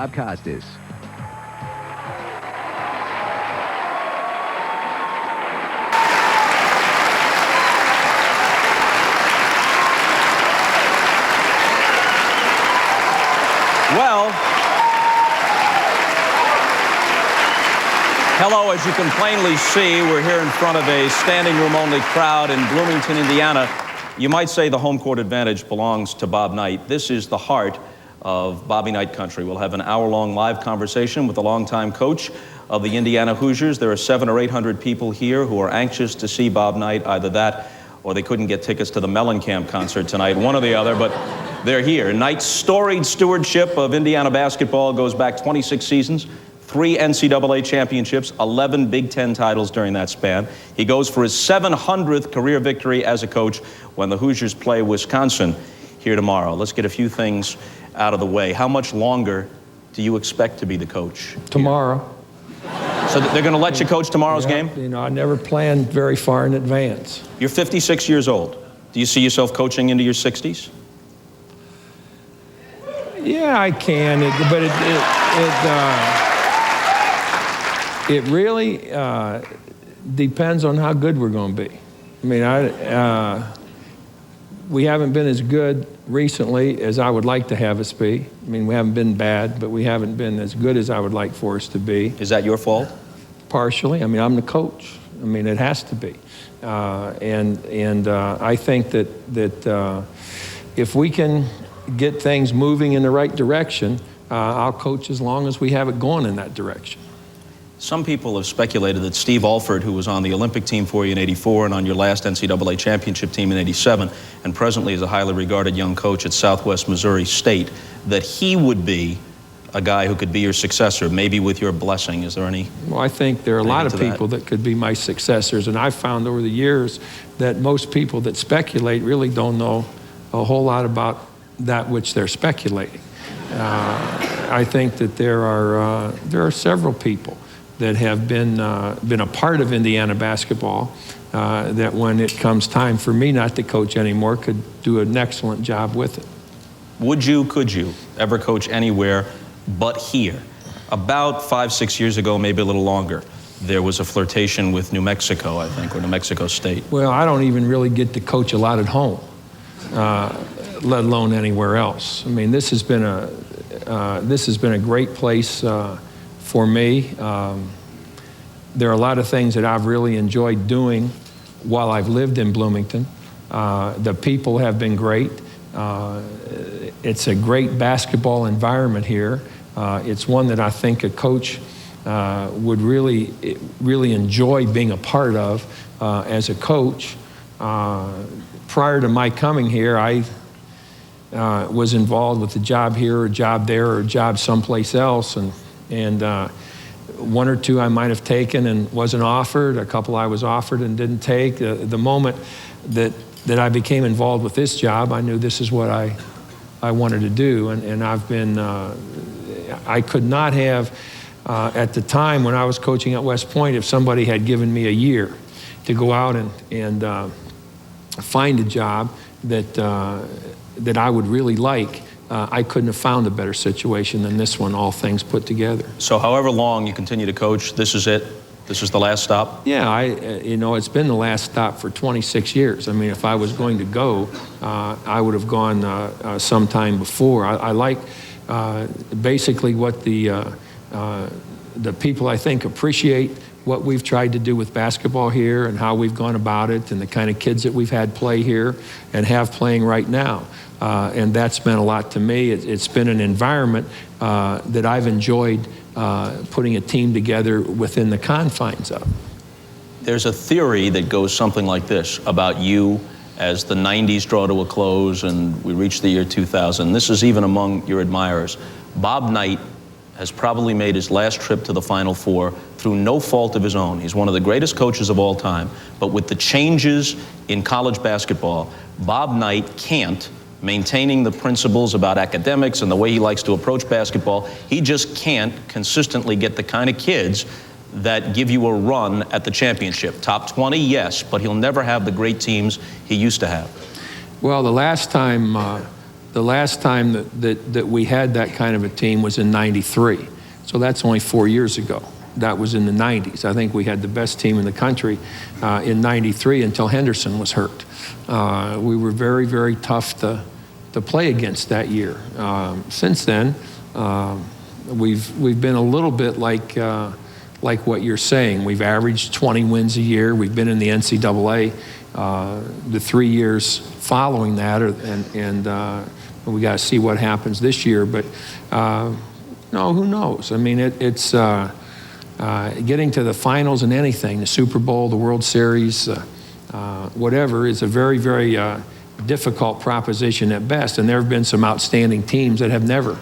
Costas. Well, hello, as you can plainly see, we're here in front of a standing room only crowd in Bloomington, Indiana. You might say the home court advantage belongs to Bob Knight. This is the heart of Bobby Knight country. We'll have an hour-long live conversation with the longtime coach of the Indiana Hoosiers. There are 700 or 800 people here who are anxious to see Bob Knight, either that or they couldn't get tickets to the Mellencamp concert tonight, one or the other, but they're here. Knight's storied stewardship of Indiana basketball goes back 26 seasons, 3 NCAA championships, 11 Big Ten titles during that span. He goes for his 700th career victory as a coach when the Hoosiers play Wisconsin here tomorrow. Let's get a few things out of the way. How much longer do you expect to be the coach? Tomorrow. So they're going to let you coach tomorrow's game? You know, I never planned very far in advance. You're 56 years old. Do you see yourself coaching into your 60s? Yeah, I can, but it really depends on how good we're going to be. I mean, we haven't been as good recently as I would like to have us be. I mean, we haven't been bad, but we haven't been as good as I would like for us to be. Is that your fault? Partially. I mean, I'm the coach. I mean, it has to be. And I think that if we can get things moving in the right direction, I'll coach as long as we have it going in that direction. Some people have speculated that Steve Alford, who was on the Olympic team for you in '84 and on your last NCAA championship team in '87, and presently is a highly regarded young coach at Southwest Missouri State, that he would be a guy who could be your successor, maybe with your blessing. Is there any? Well, I think there are a lot of people that could be my successors, and I've found over the years that most people that speculate really don't know a whole lot about that which they're speculating. I think that there are several people that have been a part of Indiana basketball that when it comes time for me not to coach anymore could do an excellent job with it. Could you ever coach anywhere but here? About 5-6 years ago, maybe a little longer, there was a flirtation with New Mexico, I think, or New Mexico State. Well, I don't even really get to coach a lot at home, let alone anywhere else. I mean, this has been a great place for me. There are a lot of things that I've really enjoyed doing while I've lived in Bloomington. The people have been great. It's a great basketball environment here. It's one that I think a coach would really enjoy being a part of as a coach. Prior to my coming here, I was involved with a job here or a job there or a job someplace else, and one or two I might have taken and wasn't offered. A couple I was offered and didn't take. The moment that I became involved with this job, I knew this is what I wanted to do, and I've been. I could not have at the time when I was coaching at West Point, if somebody had given me a year to go out and find a job that I would really like. I couldn't have found a better situation than this one, all things put together. So however long you continue to coach, this is it? This is the last stop? Yeah, you know, it's been the last stop for 26 years. I mean, if I was going to go, I would have gone sometime before. I like basically what the people I think appreciate what we've tried to do with basketball here and how we've gone about it and the kind of kids that we've had play here and have playing right now. And that's meant a lot to me. It's been an environment that I've enjoyed putting a team together within the confines of. There's a theory that goes something like this about you as the 90s draw to a close and we reach the year 2000. This is even among your admirers. Bob Knight has probably made his last trip to the Final Four through no fault of his own. He's one of the greatest coaches of all time. But with the changes in college basketball, Bob Knight can't, maintaining the principles about academics and the way he likes to approach basketball, he just can't consistently get the kind of kids that give you a run at the championship. Top 20, yes, but he'll never have the great teams he used to have. Well, the last time The last time that we had that kind of a team was in '93. So that's only 4 years ago. That was in the '90s. I think we had the best team in the country in '93 until Henderson was hurt. We were very, very tough to play against that year. Since then, we've been a little bit like what you're saying. We've averaged 20 wins a year. We've been in the NCAA the 3 years following that, and we got to see what happens this year. But no, who knows? I mean, it's getting to the finals in anything, the Super Bowl, the World Series, whatever, is a very, very difficult proposition at best. And there have been some outstanding teams that have never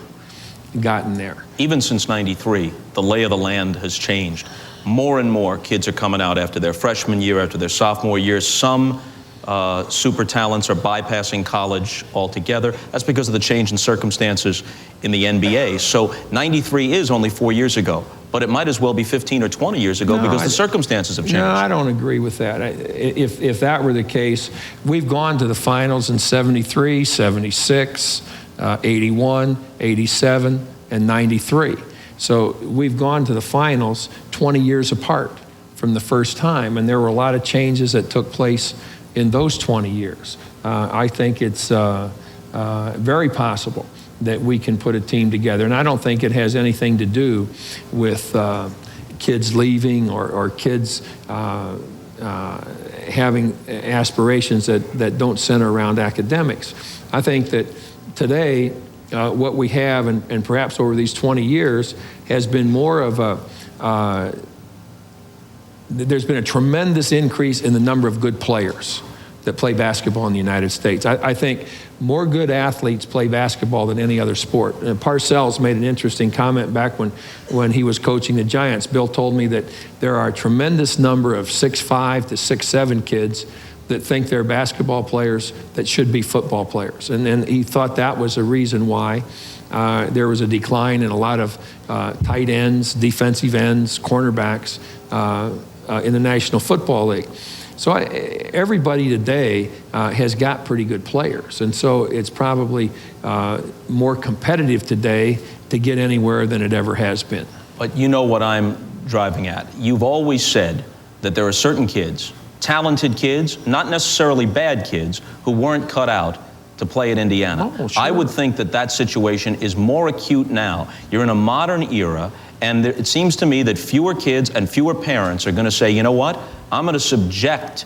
gotten there. Even since '93, the lay of the land has changed. More and more kids are coming out after their freshman year, after their sophomore year. Some super talents are bypassing college altogether. That's because of the change in circumstances in the NBA. So '93 is only 4 years ago, but it might as well be 15 or 20 years ago because the circumstances have changed. No, I don't agree with that. If that were the case, we've gone to the finals in '73, '76, '81, '87, and '93. So we've gone to the finals 20 years apart from the first time, and there were a lot of changes that took place in those 20 years. I think it's very possible that we can put a team together, and I don't think it has anything to do with kids leaving or kids having aspirations that don't center around academics. I think that today, what we have, and perhaps over these 20 years, has been more of there's been a tremendous increase in the number of good players that play basketball in the United States. I think more good athletes play basketball than any other sport. And Parcells made an interesting comment back when he was coaching the Giants. Bill told me that there are a tremendous number of 6'5" to 6'7" kids that think they're basketball players that should be football players. And he thought that was a reason why there was a decline in a lot of tight ends, defensive ends, cornerbacks in the National Football League. So everybody today has got pretty good players. And so it's probably more competitive today to get anywhere than it ever has been. But you know what I'm driving at. You've always said that there are certain kids, talented kids, not necessarily bad kids, who weren't cut out to play at Indiana. Oh, sure. I would think that situation is more acute now. You're in a modern era, and it seems to me that fewer kids and fewer parents are going to say, you know what, I'm going to subject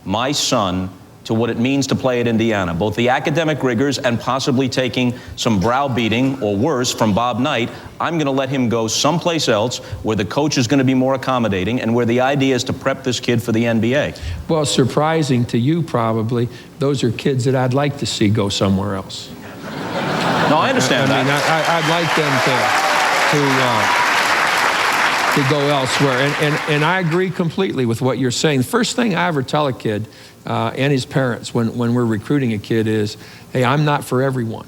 my son to what it means to play at Indiana, both the academic rigors and possibly taking some browbeating or worse from Bob Knight. I'm going to let him go someplace else where the coach is going to be more accommodating and where the idea is to prep this kid for the NBA. Well, surprising to you probably, those are kids that I'd like to see go somewhere else. No, I understand that. I mean, I'd like them to go elsewhere. And I agree completely with what you're saying. The first thing I ever tell a kid and his parents when we're recruiting a kid is, hey, I'm not for everyone.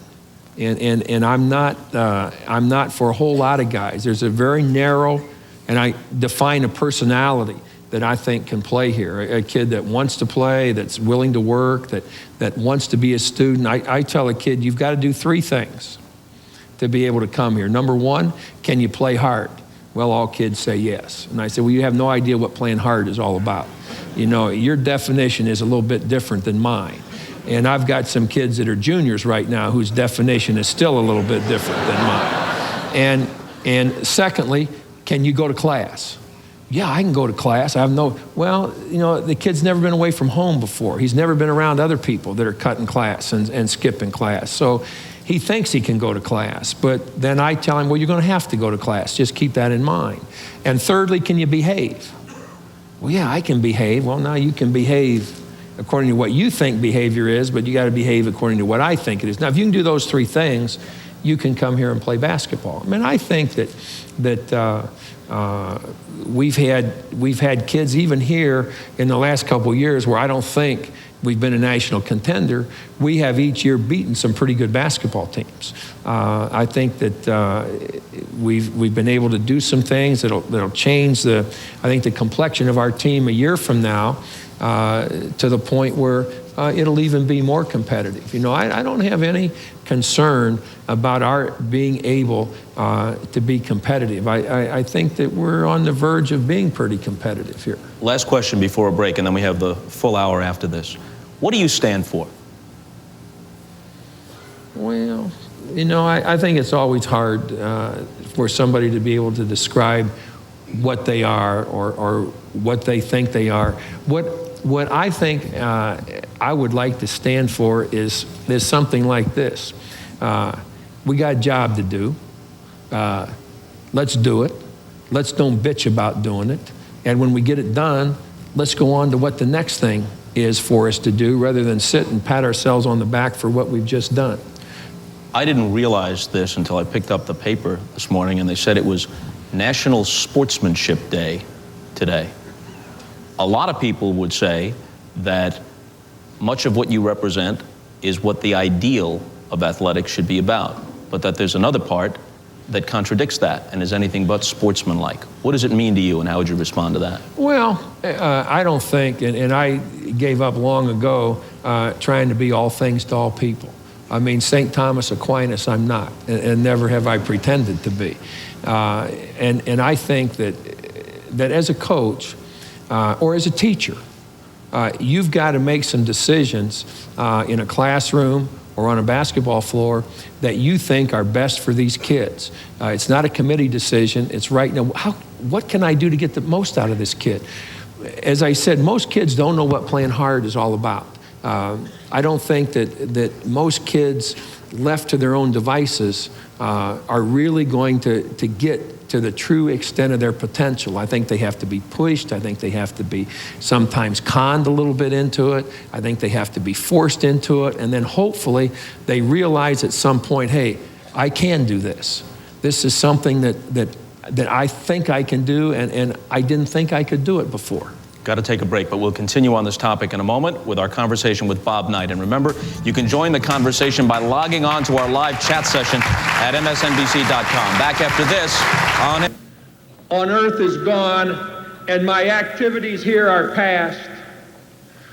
And I'm not for a whole lot of guys. There's a very narrow, and I define a personality that I think can play here. A kid that wants to play, that's willing to work, that wants to be a student. I tell a kid, you've got to do three things to be able to come here. Number one, can you play hard? Well, all kids say yes. And I say, well, you have no idea what playing hard is all about. You know, your definition is a little bit different than mine. And I've got some kids that are juniors right now whose definition is still a little bit different than mine. And secondly, can you go to class? Yeah, I can go to class. I have no, well, you know, the kid's never been away from home before. He's never been around other people that are cutting class and skipping class. So he thinks he can go to class, but then I tell him, well, you're going to have to go to class. Just keep that in mind. And thirdly, can you behave? Well, yeah, I can behave. Well, now you can behave according to what you think behavior is, but you got to behave according to what I think it is. Now, if you can do those three things, you can come here and play basketball. I mean, I think that we've had kids even here in the last couple of years where I don't think we've been a national contender. We have each year beaten some pretty good basketball teams. I think that we've been able to do some things that'll change the complexion of our team a year from now to the point where it'll even be more competitive. You know, I don't have any concerned about our being able to be competitive. I think that we're on the verge of being pretty competitive here. Last question before a break, and then we have the full hour after this. What do you stand for? Well, you know, I think it's always hard for somebody to be able to describe what they are or what they think they are. What I think I would like to stand for is something like this. We got a job to do. Let's do it. Let's don't bitch about doing it. And when we get it done, let's go on to what the next thing is for us to do rather than sit and pat ourselves on the back for what we've just done. I didn't realize this until I picked up the paper this morning, and they said it was National Sportsmanship Day today. A lot of people would say that much of what you represent is what the ideal of athletics should be about, but that there's another part that contradicts that and is anything but sportsmanlike. What does it mean to you, and how would you respond to that? Well, I don't think, and I gave up long ago trying to be all things to all people. I mean, St. Thomas Aquinas, I'm not, and never have I pretended to be. And I think that as a coach or as a teacher, you've got to make some decisions in a classroom or on a basketball floor that you think are best for these kids. It's not a committee decision. It's right now, what can I do to get the most out of this kid? As I said, most kids don't know what playing hard is all about. I don't think that most kids left to their own devices are really going to get to the true extent of their potential. I think they have to be pushed. I think they have to be sometimes conned a little bit into it. I think they have to be forced into it. And then hopefully they realize at some point, hey, I can do this. This is something that I think I can do, and I didn't think I could do it before. Got to take a break, but we'll continue on this topic in a moment with our conversation with Bob Knight. And remember, you can join the conversation by logging on to our live chat session at MSNBC.com. Back after this On earth is gone, and my activities here are past.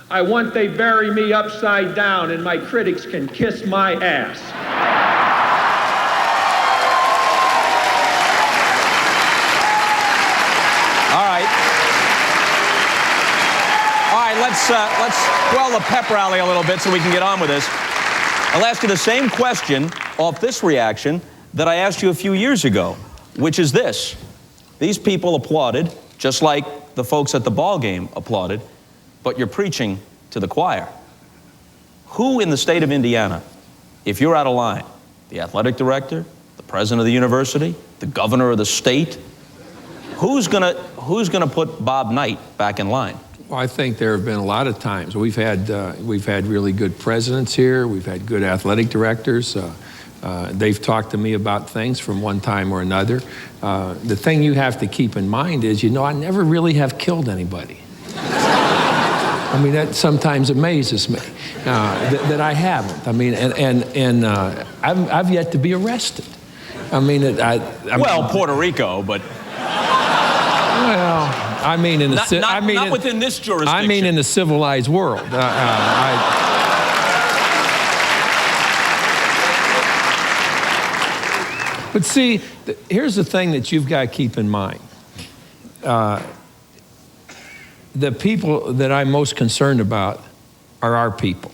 I want they bury me upside down, and my critics can kiss my ass. Let's quell the pep rally a little bit so we can get on with this. I'll ask you the same question off this reaction that I asked you a few years ago, which is this. These people applauded, just like the folks at the ball game applauded, but you're preaching to the choir. Who in the state of Indiana, if you're out of line, the athletic director, the president of the university, the governor of the state, who's gonna put Bob Knight back in line? Well, I think there have been a lot of times. We've had really good presidents here. We've had good athletic directors. They've talked to me about things from one time or another. The thing you have to keep in mind is, I never really have killed anybody. I mean, that sometimes amazes me that I haven't. I mean, and I've yet to be arrested. I mean, well, Puerto Rico, but. Well, I mean, not within this jurisdiction. I mean, in the civilized world. But see, here's the thing that you've got to keep in mind. The people that I'm most concerned about are our people.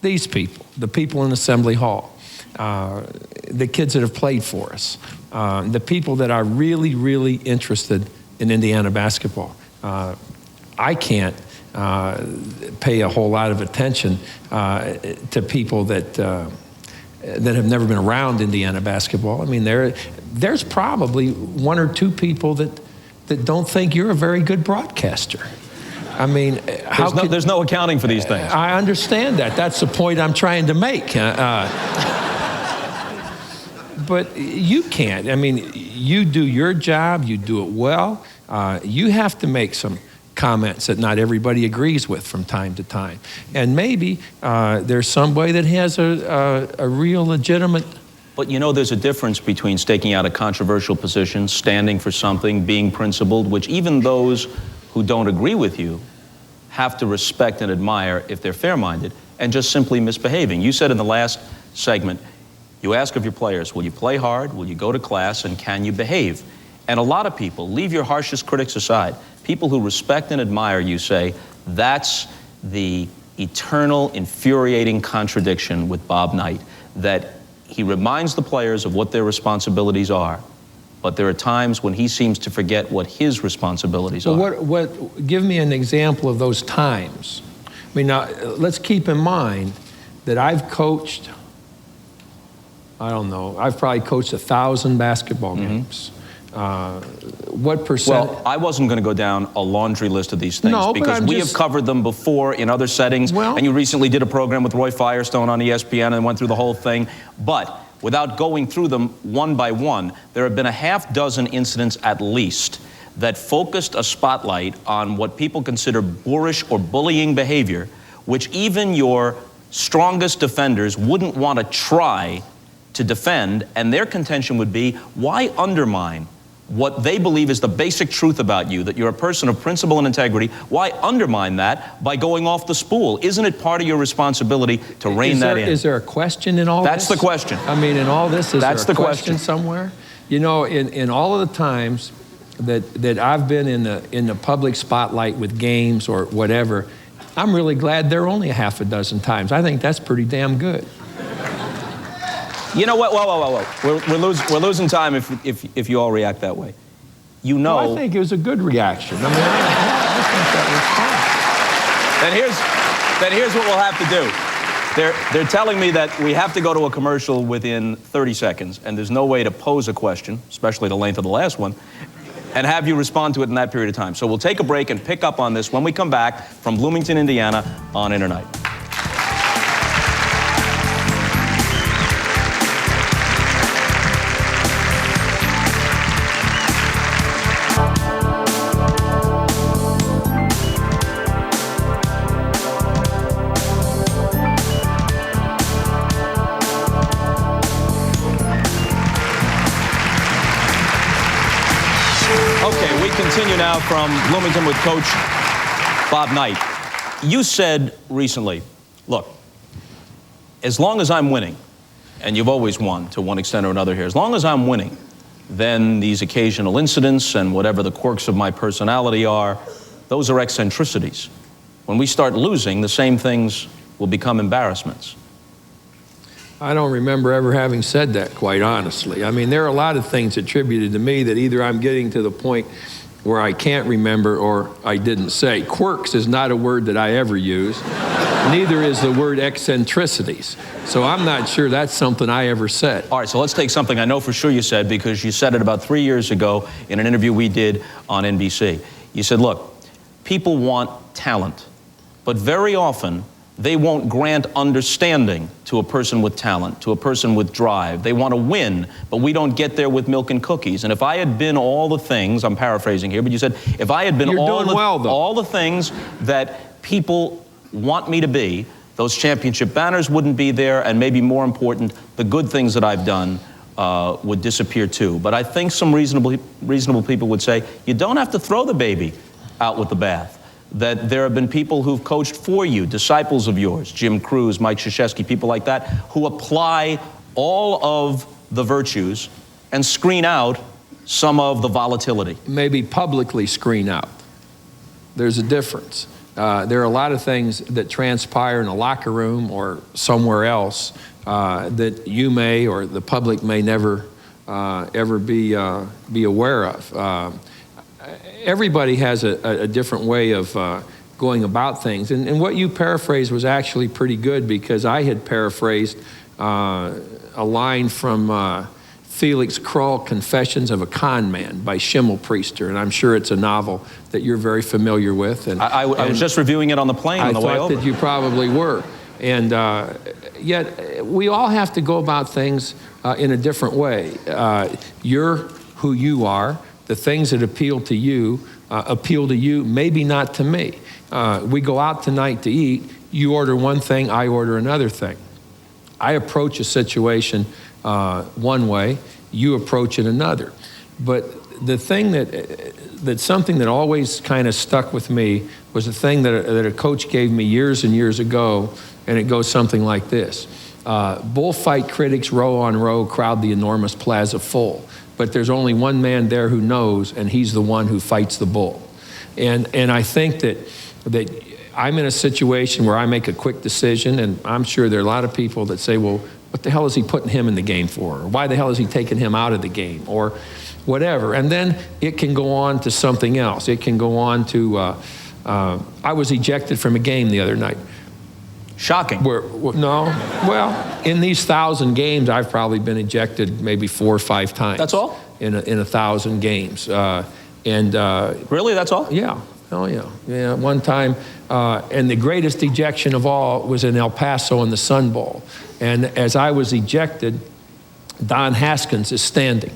These people, the people in Assembly Hall, the kids that have played for us, the people that are really, really interested in Indiana basketball. I can't pay a whole lot of attention to people that have never been around Indiana basketball. I mean, there's probably one or two people that don't think you're a very good broadcaster. I mean, there's no accounting for these things. I understand that. That's the point I'm trying to make. But you can't. I mean, you do your job, you do it well. You have to make some comments that not everybody agrees with from time to time. And maybe there's somebody that has a real legitimate... But there's a difference between staking out a controversial position, standing for something, being principled, which even those who don't agree with you have to respect and admire if they're fair-minded, and just simply misbehaving. You said in the last segment, You ask of your players, will you play hard, will you go to class, and can you behave? And a lot of people, leave your harshest critics aside, people who respect and admire you say, that's the eternal, infuriating contradiction with Bob Knight, that he reminds the players of what their responsibilities are, but there are times when he seems to forget what his responsibilities are. Give me an example of those times. I mean, now, let's keep in mind that I've coached, I don't know, I've probably coached 1,000 basketball games. What percent? Well, I wasn't going to go down a laundry list of these things, because we have covered them before in other settings, and you recently did a program with Roy Firestone on ESPN and went through the whole thing. But without going through them one by one, there have been a half dozen incidents at least that focused a spotlight on what people consider boorish or bullying behavior, which even your strongest defenders wouldn't want to try to defend, and their contention would be, why undermine what they believe is the basic truth about you, that you're a person of principle and integrity? Why undermine that by going off the spool? Isn't it part of your responsibility to rein that in? Is there a question in all this? That's the question. I mean, in all this, is there a question somewhere? You know, in all of the times that I've been in the public spotlight with games or whatever, I'm really glad there are only a half a dozen times. I think that's pretty damn good. You know what? Whoa. We're losing time if you all react that way. You know. Well, I think it was a good reaction. I mean, I think that was fine. Then here's what we'll have to do. They're telling me that we have to go to a commercial within 30 seconds, and there's no way to pose a question, especially the length of the last one, and have you respond to it in that period of time. So we'll take a break and pick up on this when we come back from Bloomington, Indiana on Internight. Okay, we continue now from Bloomington with Coach Bob Knight. You said recently, look, as long as I'm winning, and you've always won to one extent or another here, as long as I'm winning, then these occasional incidents and whatever the quirks of my personality are, those are eccentricities. When we start losing, the same things will become embarrassments. I don't remember ever having said that, quite honestly. I mean, there are a lot of things attributed to me that either I'm getting to the point where I can't remember or I didn't say. Quirks is not a word that I ever use. Neither is the word eccentricities. So I'm not sure that's something I ever said. All right, so let's take something I know for sure you said, because you said it about 3 years ago in an interview we did on NBC. You said, look, people want talent, but very often they won't grant understanding to a person with talent, to a person with drive. They want to win, but we don't get there with milk and cookies. And if I had been all the things, I'm paraphrasing here, but you said, if I had been all the things that people want me to be, those championship banners wouldn't be there, and maybe more important, the good things that I've done would disappear too. But I think some reasonable people would say, you don't have to throw the baby out with the bath. That there have been people who've coached for you, disciples of yours, Jim Cruz, Mike Krzyzewski, people like that, who apply all of the virtues and screen out some of the volatility. Maybe publicly screen out. There's a difference. There are a lot of things that transpire in a locker room or somewhere else that you may or the public may never ever be aware of. Everybody has a different way of going about things. And what you paraphrased was actually pretty good, because I had paraphrased a line from Felix Krull, Confessions of a Con Man by Schimmelpriester, and I'm sure it's a novel that you're very familiar with. And I was just reviewing it on the plane on the way over. I thought that you probably were. And yet we all have to go about things in a different way. You're who you are. The things that appeal to you, maybe not to me. We go out tonight to eat, you order one thing, I order another thing. I approach a situation one way, you approach it another. But the thing that's something that always kind of stuck with me was a thing that a coach gave me years and years ago, and it goes something like this. Bullfight critics row on row crowd the enormous plaza full, but there's only one man there who knows, and he's the one who fights the bull. And I think that I'm in a situation where I make a quick decision, and I'm sure there are a lot of people that say, well, what the hell is he putting him in the game for? Or why the hell is he taking him out of the game? Or whatever. And then it can go on to something else. It can go on to, I was ejected from a game the other night. Shocking. Well, in these 1,000 games, I've probably been ejected maybe 4 or 5 times. That's all? In 1,000 games. Really, that's all? Yeah. Oh, yeah. Yeah, one time, and the greatest ejection of all was in El Paso in the Sun Bowl. And as I was ejected, Don Haskins is standing.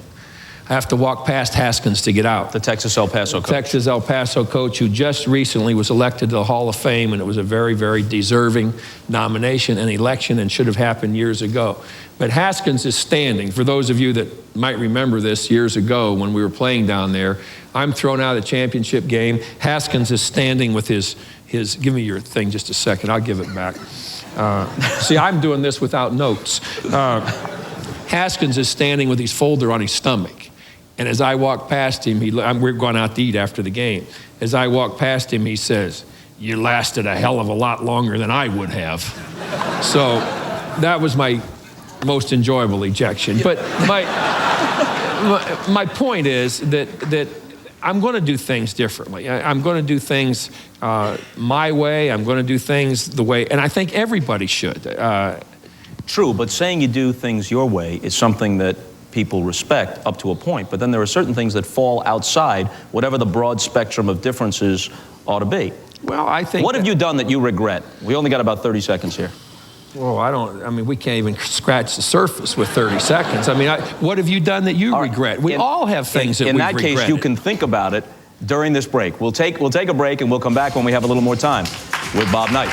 I have to walk past Haskins to get out. The Texas El Paso coach. Texas El Paso coach who just recently was elected to the Hall of Fame, and it was a very, very deserving nomination and election and should have happened years ago. But Haskins is standing. For those of you that might remember this years ago when we were playing down there, I'm thrown out of the championship game. Haskins is standing with his give me your thing just a second, I'll give it back. See, I'm doing this without notes. Haskins is standing with his folder on his stomach. And as I walk past him, we're going out to eat after the game. As I walk past him, he says, "You lasted a hell of a lot longer than I would have." So that was my most enjoyable ejection. But my point is that I'm going to do things differently. I'm going to do things my way. I'm going to do things the way, and I think everybody should. True, but saying you do things your way is something that people respect up to a point, but then there are certain things that fall outside whatever the broad spectrum of differences ought to be. Well, I think... What have you done that you regret? We only got about 30 seconds here. Well, I mean, we can't even scratch the surface with 30 seconds. I mean, what have you done that you regret? We all have things that we've regretted. In that case, you can think about it during this break. We'll take a break, and we'll come back when we have a little more time with Bob Knight.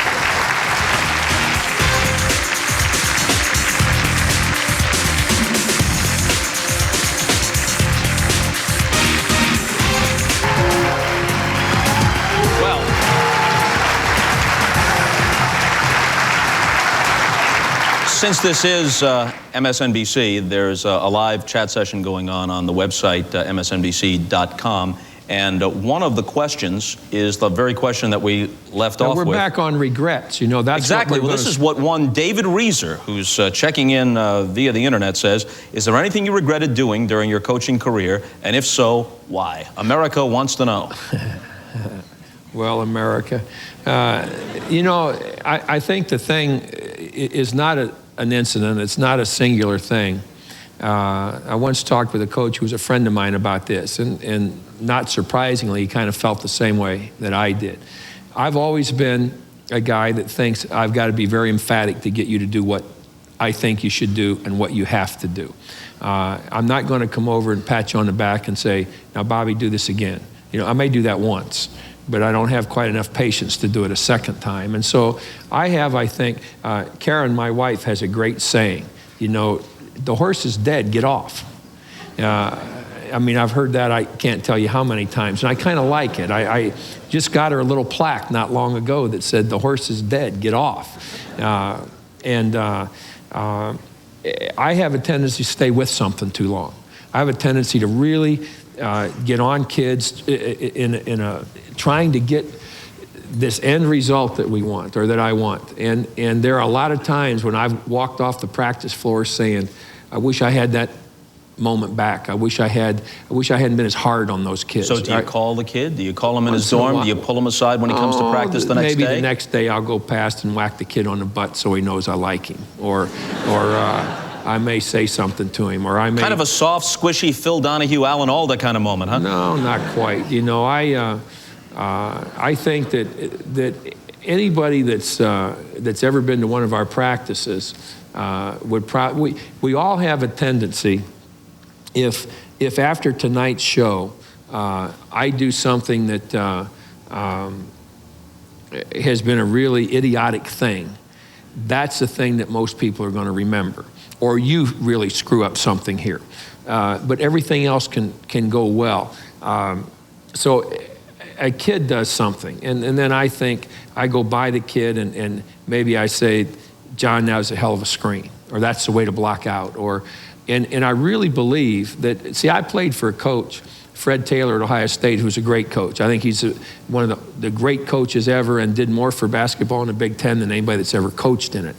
Since this is MSNBC, there's a live chat session going on the website, msnbc.com. And one of the questions is the very question that we left off with. We're back on regrets. You know, that's exactly. Well, this is what one David Reeser, who's checking in via the internet, says. Is there anything you regretted doing during your coaching career? And if so, why? America wants to know. Well, America. You know, I think the thing is not an incident. It's not a singular thing. I once talked with a coach who was a friend of mine about this, and not surprisingly, he kind of felt the same way that I did. I've always been a guy that thinks I've got to be very emphatic to get you to do what I think you should do and what you have to do. I'm not going to come over and pat you on the back and say, "Now, Bobby, do this again." You know, I may do that once, but I don't have quite enough patience to do it a second time. And so I think, Karen, my wife, has a great saying, you know, the horse is dead, get off. I mean, I've heard that I can't tell you how many times, and I kind of like it. I just got her a little plaque not long ago that said, the horse is dead, get off. I have a tendency to stay with something too long. I have a tendency to really get on kids in trying to get this end result that we want, or that I want. And there are a lot of times when I've walked off the practice floor saying, I wish I had that moment back. I wish I hadn't been as hard on those kids. So do you call the kid? Do you call him in his dorm? Do you pull him aside when he comes to practice the next day? Maybe the next day I'll go past and whack the kid on the butt so he knows I like him. Or I may say something to him, or I may... Kind of a soft, squishy Phil Donahue, Alan Alda kind of moment, huh? No, not quite. You know, I think that anybody that's ever been to one of our practices would probably... We all have a tendency, if after tonight's show I do something that has been a really idiotic thing, that's the thing that most people are going to remember. Or you really screw up something here. But everything else can go well. So a kid does something, and then I think I go by the kid and maybe I say, John, that was a hell of a screen, or that's the way to block out, and I really believe that, see, I played for a coach, Fred Taylor at Ohio State, who's a great coach. I think he's one of the great coaches ever, and did more for basketball in the Big Ten than anybody that's ever coached in it.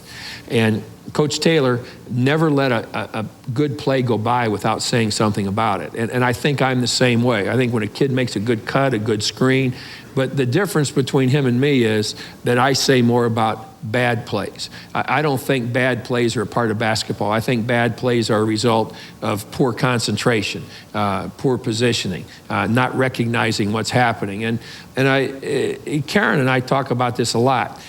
And Coach Taylor never let a good play go by without saying something about it. And I think I'm the same way. I think when a kid makes a good cut, a good screen, but the difference between him and me is that I say more about bad plays. I don't think bad plays are a part of basketball. I think bad plays are a result of poor concentration, poor positioning, not recognizing what's happening. And Karen and I talk about this a lot.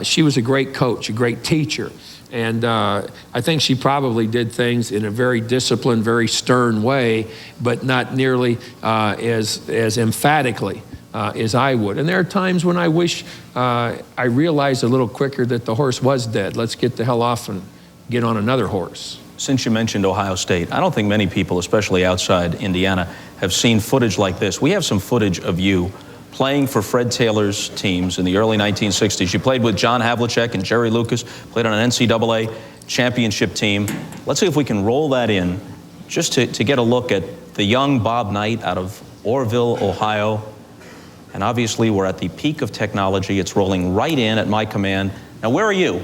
She was a great coach, a great teacher. And I think she probably did things in a very disciplined, very stern way, but not nearly as emphatically as I would. And there are times when I wish I realized a little quicker that the horse was dead. Let's get the hell off and get on another horse. Since you mentioned Ohio State, I don't think many people, especially outside Indiana, have seen footage like this. We have some footage of you playing for Fred Taylor's teams in the early 1960s. You played with John Havlicek and Jerry Lucas, played on an NCAA championship team. Let's see if we can roll that in just to get a look at the young Bob Knight out of Orrville, Ohio. And obviously, we're at the peak of technology. It's rolling right in at my command. Now, where are you?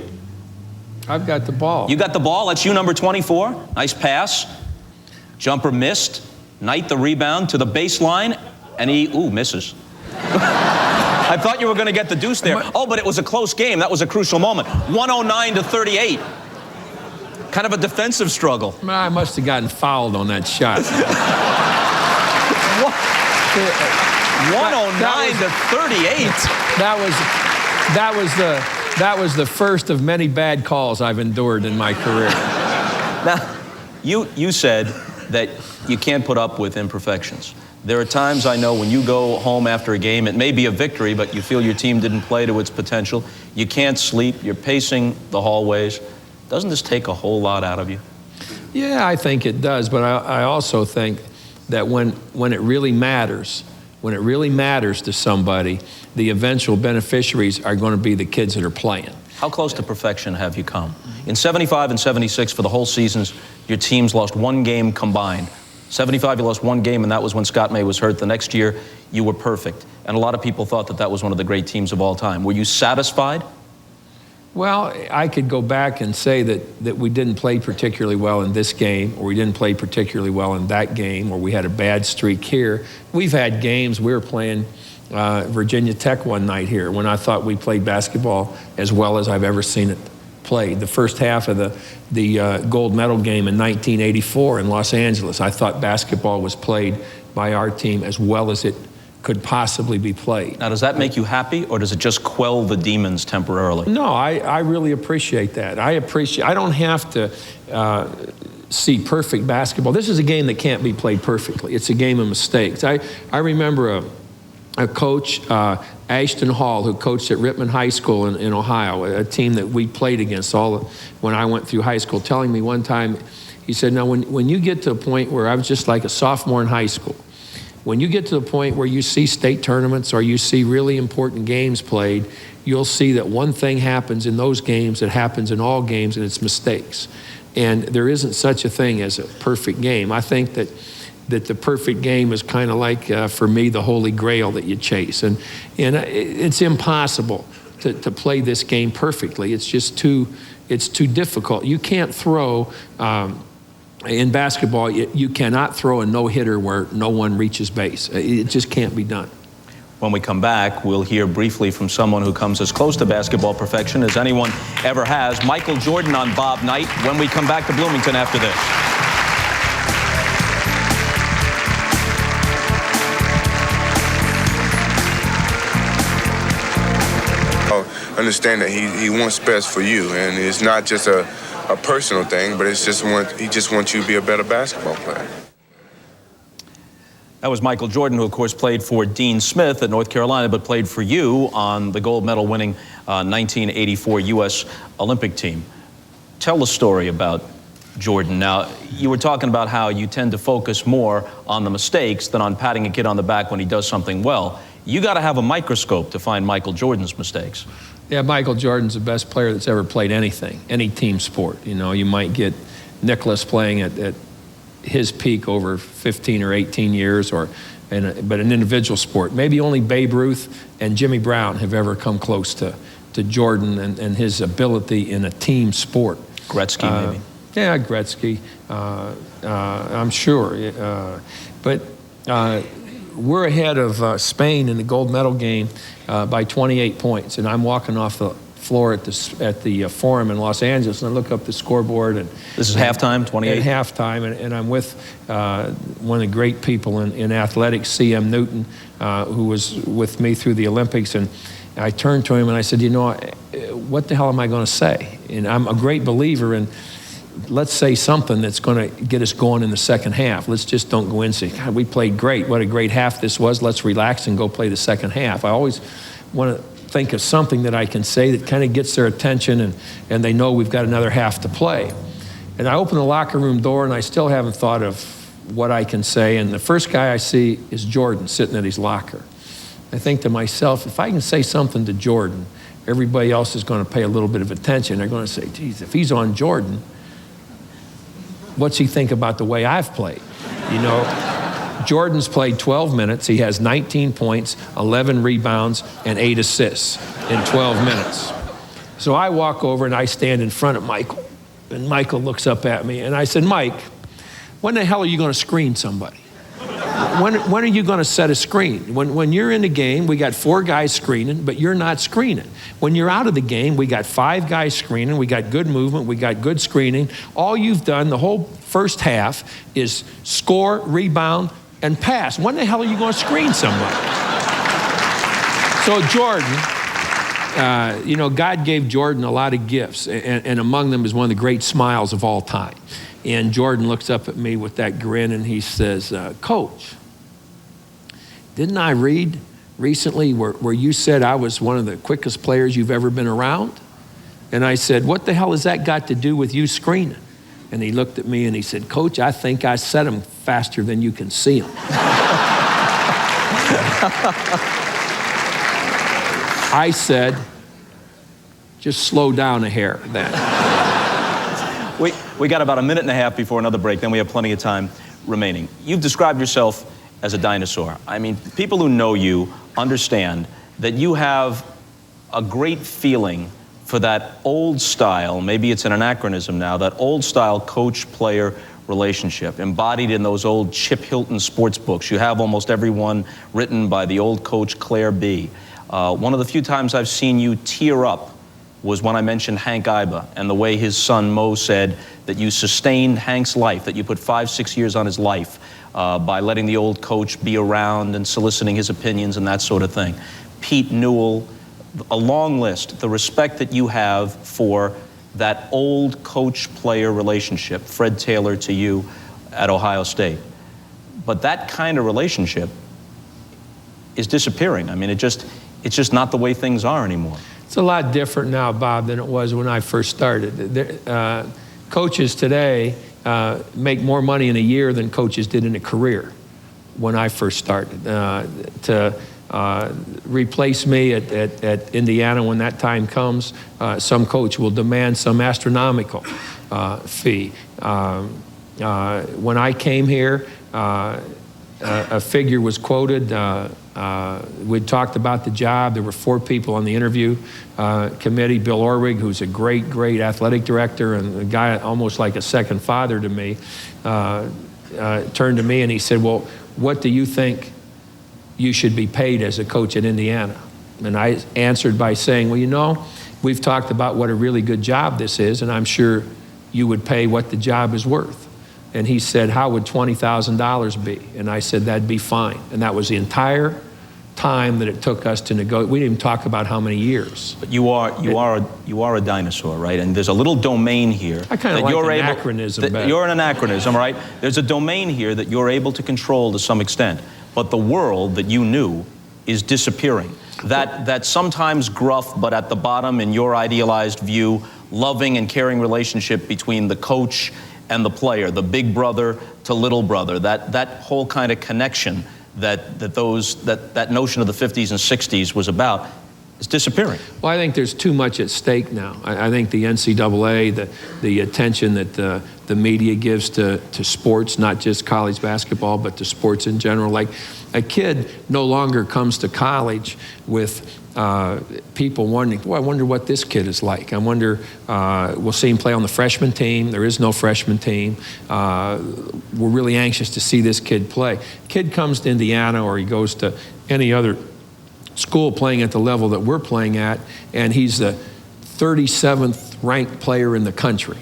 I've got the ball. You got the ball. That's you, number 24. Nice pass. Jumper missed. Knight the rebound to the baseline, and he, misses. I thought you were going to get the deuce there. Oh, but it was a close game. That was a crucial moment. 109-38. Kind of a defensive struggle. I must have gotten fouled on that shot. 109-38. That was the first of many bad calls I've endured in my career. Now, you said that you can't put up with imperfections. There are times, I know, when you go home after a game, it may be a victory, but you feel your team didn't play to its potential. You can't sleep. You're pacing the hallways. Doesn't this take a whole lot out of you? Yeah, I think it does, but I also think that when it really matters, to somebody, the eventual beneficiaries are going to be the kids that are playing. How close to perfection have you come? In 75 and 76, for the whole seasons, your teams lost one game combined. 75, you lost one game, and that was when Scott May was hurt. The next year, you were perfect. And a lot of people thought that was one of the great teams of all time. Were you satisfied? Well, I could go back and say that we didn't play particularly well in this game, or we didn't play particularly well in that game, or we had a bad streak here. We've had games. We were playing Virginia Tech one night here when I thought we played basketball as well as I've ever seen it played. The first half of the gold medal game in 1984 in Los Angeles, I thought basketball was played by our team as well as it could possibly be played. Now, does that make you happy, or does it just quell the demons temporarily? No, I really appreciate that. I don't have to see perfect basketball. This is a game that can't be played perfectly. It's a game of mistakes. I remember a coach, Ashton Hall, who coached at Rittman High School in Ohio, a team that we played against when I went through high school, telling me one time, he said, now when you get to a point where I was just like a sophomore in high school, when you get to the point where you see state tournaments or you see really important games played, you'll see that one thing happens in those games that happens in all games, and it's mistakes. And there isn't such a thing as a perfect game. I think that the perfect game is kind of like, for me, the holy grail that you chase. And it's impossible to play this game perfectly. It's just too difficult. You can't throw, in basketball, you cannot throw a no-hitter where no one reaches base. It just can't be done. When we come back, we'll hear briefly from someone who comes as close to basketball perfection as anyone ever has, Michael Jordan on Bob Knight, when we come back to Bloomington after this. Understand that he wants best for you, and it's not just a personal thing, but he just wants you to be a better basketball player. That was Michael Jordan, who of course played for Dean Smith at North Carolina, but played for you on the gold medal winning 1984 U.S. Olympic team. Tell the story about Jordan. Now, you were talking about how you tend to focus more on the mistakes than on patting a kid on the back when he does something well. You got to have a microscope to find Michael Jordan's mistakes. Yeah, Michael Jordan's the best player that's ever played anything, any team sport. You know, you might get Nicholas playing at his peak over 15 or 18 years, but an individual sport. Maybe only Babe Ruth and Jimmy Brown have ever come close to Jordan and his ability in a team sport. Gretzky, maybe. Yeah, Gretzky, I'm sure. But we're ahead of Spain in the gold medal game by 28 points, and I'm walking off the floor at the Forum in Los Angeles, and I look up the scoreboard. And this is halftime, 28? At halftime, and I'm with one of the great people in athletics, C.M. Newton, who was with me through the Olympics, and I turned to him and I said, you know, what the hell am I going to say? And I'm a great believer in, let's say something that's going to get us going in the second half. Let's just don't go in and say, God, we played great. What a great half this was. Let's relax and go play the second half. I always want to think of something that I can say that kind of gets their attention and they know we've got another half to play. And I open the locker room door and I still haven't thought of what I can say. And the first guy I see is Jordan sitting at his locker. I think to myself, if I can say something to Jordan, everybody else is going to pay a little bit of attention. They're going to say, geez, if he's on Jordan, what's he think about the way I've played? You know, Jordan's played 12 minutes. He has 19 points, 11 rebounds, and 8 assists in 12 minutes. So I walk over and I stand in front of Michael. And Michael looks up at me and I said, Mike, when the hell are you going to screen somebody? When are you going to set a screen? When you're in the game, we got 4 guys screening, but you're not screening. When you're out of the game, we got 5 guys screening. We got good movement. We got good screening. All you've done the whole first half is score, rebound, and pass. When the hell are you going to screen somebody? So Jordan, you know, God gave Jordan a lot of gifts, and among them is one of the great smiles of all time. And Jordan looks up at me with that grin and he says, Coach, didn't I read recently where you said I was one of the quickest players you've ever been around? And I said, what the hell has that got to do with you screening? And he looked at me and he said, Coach, I think I set them faster than you can see them. I said, just slow down a hair then. We got about a minute and a half before another break, then we have plenty of time remaining. You've described yourself as a dinosaur. I mean, people who know you understand that you have a great feeling for that old style, maybe it's an anachronism now, that old style coach-player relationship embodied in those old Chip Hilton sports books. You have almost every one written by the old coach Claire B. One of the few times I've seen you tear up was when I mentioned Hank Iba and the way his son Mo said that you sustained Hank's life, that you put 5-6 years on his life by letting the old coach be around and soliciting his opinions and that sort of thing. Pete Newell, a long list, the respect that you have for that old coach-player relationship, Fred Taylor to you at Ohio State. But that kind of relationship is disappearing. I mean, it's just not the way things are anymore. It's a lot different now, Bob, than it was when I first started. Coaches today make more money in a year than coaches did in a career when I first started. To replace me at Indiana when that time comes, some coach will demand some astronomical fee. When I came here, a figure was quoted. We'd talked about the job. There were 4 people on the interview committee. Bill Orwig, who's a great, great athletic director and a guy almost like a second father to me, turned to me and he said, well, what do you think you should be paid as a coach at Indiana? And I answered by saying, well, you know, we've talked about what a really good job this is, and I'm sure you would pay what the job is worth. And he said, how would $20,000 be? And I said, that'd be fine. And that was the entire time that it took us to negotiate. We didn't even talk about how many years. But you are a dinosaur, right? And there's a little domain here. I kind of like anachronism better. You're an anachronism, right? There's a domain here that you're able to control to some extent. But the world that you knew is disappearing. That sometimes gruff, but at the bottom, in your idealized view, loving and caring relationship between the coach and the player, the big brother to little brother, that whole kind of connection that notion of the 50s and 60s was about, is disappearing. Well, I think there's too much at stake now. I think the NCAA, the attention that the media gives to sports, not just college basketball, but to sports in general. Like, a kid no longer comes to college with people wondering, well, I wonder what this kid is like. I wonder, we'll see him play on the freshman team. There is no freshman team. We're really anxious to see this kid play. Kid comes to Indiana, or he goes to any other school playing at the level that we're playing at, and he's the 37th ranked player in the country.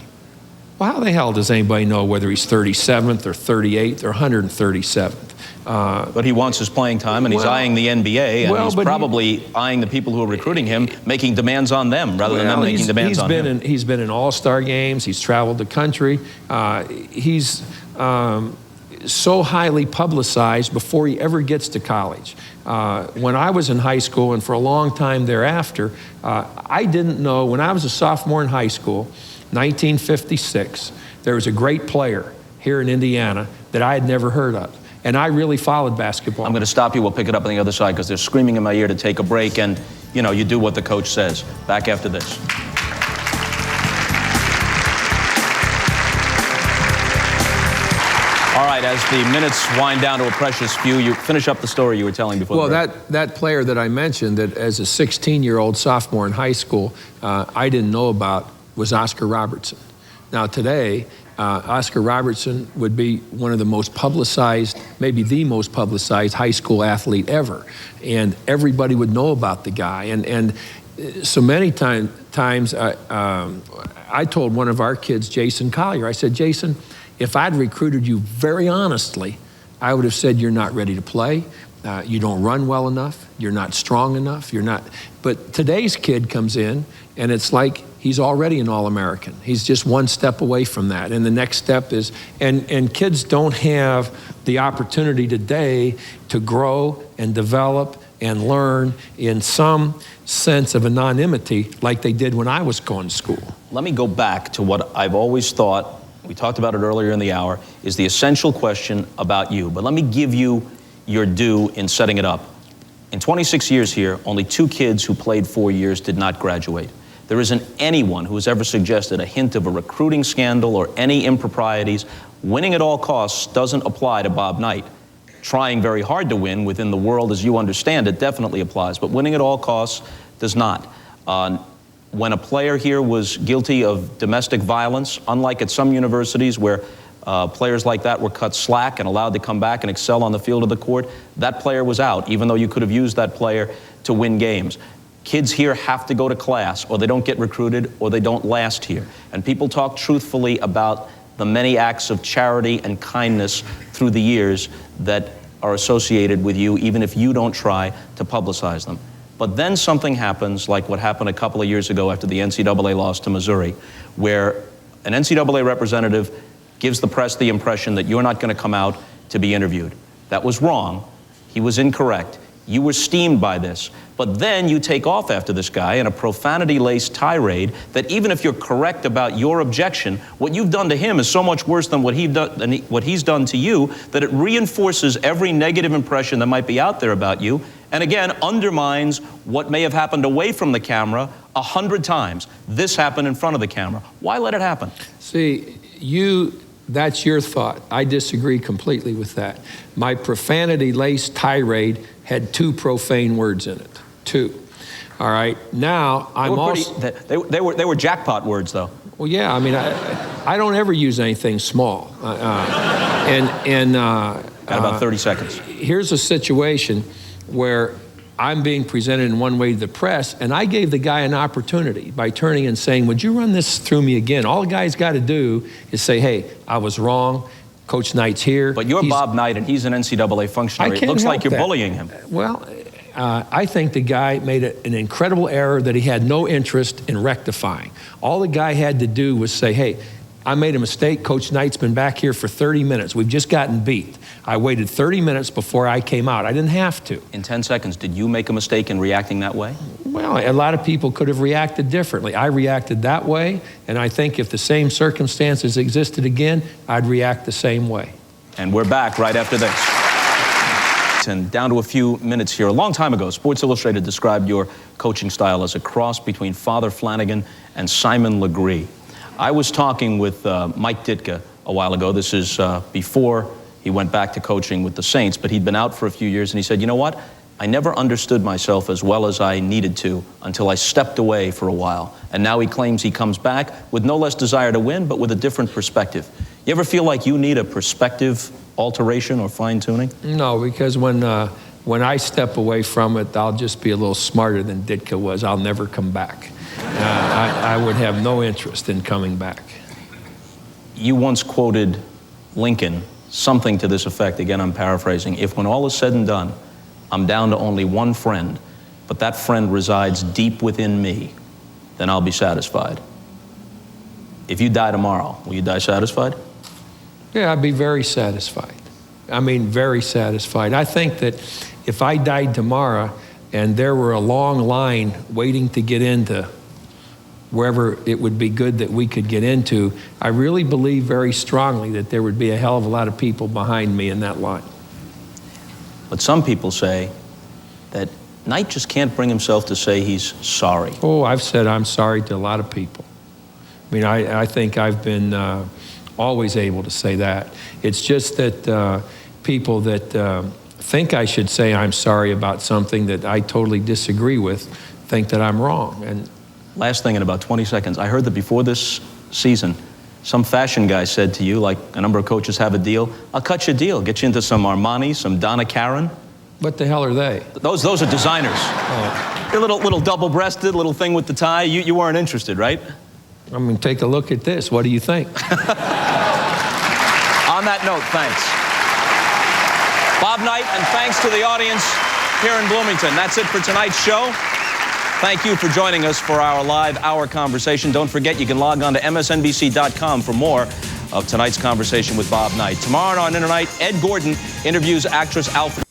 Well, how the hell does anybody know whether he's 37th or 38th or 137th? But he wants his playing time, and he's eyeing the NBA, and he's probably eyeing the people who are recruiting him, making demands on them rather than them making demands on him. He's been in all-star games. He's traveled the country. He's so highly publicized before he ever gets to college. When I was in high school, and for a long time thereafter, I didn't know, when I was a sophomore in high school, 1956, there was a great player here in Indiana that I had never heard of. And I really followed basketball. I'm going to stop you. We'll pick it up on the other side because they're screaming in my ear to take a break. And, you know, you do what the coach says. Back after this. All right, as the minutes wind down to a precious few, you finish up the story you were telling before. Well, that player that I mentioned, that as a 16-year-old sophomore in high school, I didn't know about, was Oscar Robertson. Now today, Oscar Robertson would be one of the most publicized, maybe the most publicized high school athlete ever. And everybody would know about the guy. And so many times I told one of our kids, Jason Collier, I said, Jason, if I'd recruited you very honestly, I would have said you're not ready to play. You don't run well enough. You're not strong enough. You're not. But today's kid comes in, and it's like he's already an All-American. He's just one step away from that. And the next step is, and kids don't have the opportunity today to grow and develop and learn in some sense of anonymity like they did when I was going to school. Let me go back to what I've always thought, we talked about it earlier in the hour, is the essential question about you. But let me give you your due in setting it up. In 26 years here, only 2 kids who played 4 years did not graduate. There isn't anyone who has ever suggested a hint of a recruiting scandal or any improprieties. Winning at all costs doesn't apply to Bob Knight. Trying very hard to win within the world as you understand it definitely applies, but winning at all costs does not. When a player here was guilty of domestic violence, unlike at some universities where players like that were cut slack and allowed to come back and excel on the field of the court, that player was out, even though you could have used that player to win games. Kids here have to go to class, or they don't get recruited, or they don't last here. And people talk truthfully about the many acts of charity and kindness through the years that are associated with you, even if you don't try to publicize them. But then something happens, like what happened a couple of years ago after the NCAA loss to Missouri, where an NCAA representative gives the press the impression that you're not going to come out to be interviewed. That was wrong. He was incorrect. You were steamed by this. But then you take off after this guy in a profanity-laced tirade that even if you're correct about your objection, what you've done to him is so much worse than what he's done to you that it reinforces every negative impression that might be out there about you, and again, undermines what may have happened away from the camera 100 times. This happened in front of the camera. Why let it happen? See, that's your thought. I disagree completely with that. My profanity-laced tirade had 2 profane words in it. 2. All right. Now I'm they were jackpot words, though. Well, yeah. I mean, I don't ever use anything small. Got about 30 seconds. Here's a situation where I'm being presented in one way to the press, and I gave the guy an opportunity by turning and saying, would you run this through me again? All the guy's got to do is say, hey, I was wrong. Coach Knight's here. But you're Bob Knight, and he's an NCAA functionary. It looks like you're bullying him. Well, I think the guy made an incredible error that he had no interest in rectifying. All the guy had to do was say, hey, I made a mistake. Coach Knight's been back here for 30 minutes. We've just gotten beat. I waited 30 minutes before I came out. I didn't have to. In 10 seconds, did you make a mistake in reacting that way? Well, a lot of people could have reacted differently. I reacted that way, and I think if the same circumstances existed again, I'd react the same way. And we're back right after this. Bloomington, down to a few minutes here. A long time ago, Sports Illustrated described your coaching style as a cross between Father Flanagan and Simon Legree. I was talking with Mike Ditka a while ago. This is before he went back to coaching with the Saints, but he'd been out for a few years, and he said, you know what? I never understood myself as well as I needed to until I stepped away for a while. And now he claims he comes back with no less desire to win, but with a different perspective. You ever feel like you need a perspective alteration or fine-tuning? No, because when I step away from it, I'll just be a little smarter than Ditka was. I'll never come back. I would have no interest in coming back. You once quoted Lincoln, something to this effect. Again, I'm paraphrasing. If when all is said and done, I'm down to only one friend, but that friend resides deep within me, then I'll be satisfied. If you die tomorrow, will you die satisfied? Yeah, I'd be very satisfied. I mean, very satisfied. I think that if I died tomorrow and there were a long line waiting to get into wherever it would be good that we could get into, I really believe very strongly that there would be a hell of a lot of people behind me in that line. But some people say that Knight just can't bring himself to say he's sorry. Oh, I've said I'm sorry to a lot of people. I mean, I think I've been always able to say that. It's just that people that think I should say I'm sorry about something that I totally disagree with think that I'm wrong. And last thing in about 20 seconds, I heard that before this season, some fashion guy said to you, like a number of coaches have a deal, I'll cut you a deal, get you into some Armani, some Donna Karan. What the hell are they? Those are designers. Oh. Your little double-breasted, little thing with the tie. You weren't interested, right? I mean, take a look at this. What do you think? On that note, thanks. Bob Knight, and thanks to the audience here in Bloomington. That's it for tonight's show. Thank you for joining us for our live hour conversation. Don't forget, you can log on to MSNBC.com for more of tonight's conversation with Bob Knight. Tomorrow on Internight, Ed Gordon interviews actress Alfred.